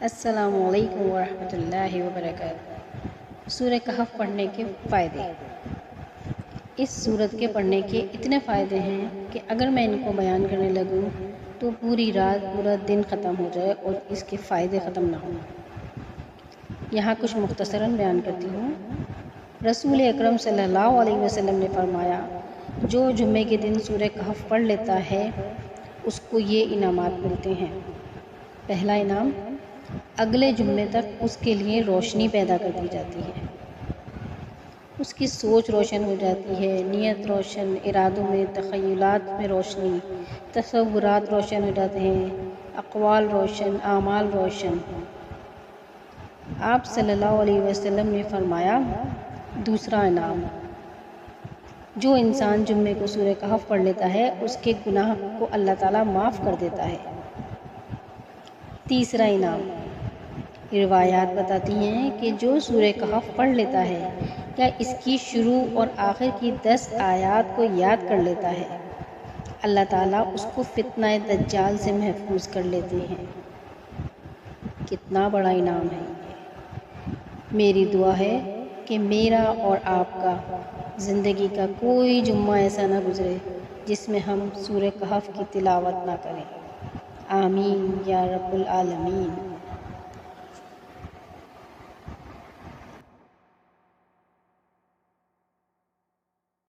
السلام علیکم ورحمۃ اللہ وبرکاتہ۔ سورہ کہف پڑھنے کے فائدے۔ اس سورت کے پڑھنے کے اتنے فائدے ہیں کہ اگر میں ان کو بیان کرنے لگوں تو پوری رات پورا دن ختم ہو جائے اور اس کے فائدے ختم نہ ہوں۔ یہاں کچھ مختصراً بیان کرتی ہوں۔ رسول اکرم صلی اللہ علیہ وسلم نے فرمایا، جو جمعے کے دن سورہ کہف پڑھ لیتا ہے اس کو یہ انعامات ملتے ہیں۔ پہلا انعام، اگلے جمعے تک اس کے لیے روشنی پیدا کر دی جاتی ہے۔ اس کی سوچ روشن ہو جاتی ہے، نیت روشن، ارادوں میں، تخیلات میں روشنی، تصورات روشن ہو جاتے ہیں، اقوال روشن، اعمال روشن۔ آپ صلی اللہ علیہ وسلم نے فرمایا، دوسرا انعام، جو انسان جمعے کو سورہ کہف پڑھ لیتا ہے اس کے گناہ کو اللہ تعالیٰ معاف کر دیتا ہے۔ تیسرا انعام، روایات بتاتی ہیں کہ جو سورہ کہف پڑھ لیتا ہے یا اس کی شروع اور آخر کی 10 آیات کو یاد کر لیتا ہے، اللہ تعالیٰ اس کو فتنہ دجال سے محفوظ کر لیتے ہیں۔ کتنا بڑا انعام ہے یہ۔ میری دعا ہے کہ میرا اور آپ کا زندگی کا کوئی جمعہ ایسا نہ گزرے جس میں ہم سورہ کہف کی تلاوت نہ کریں۔ آمین یا رب العالمین۔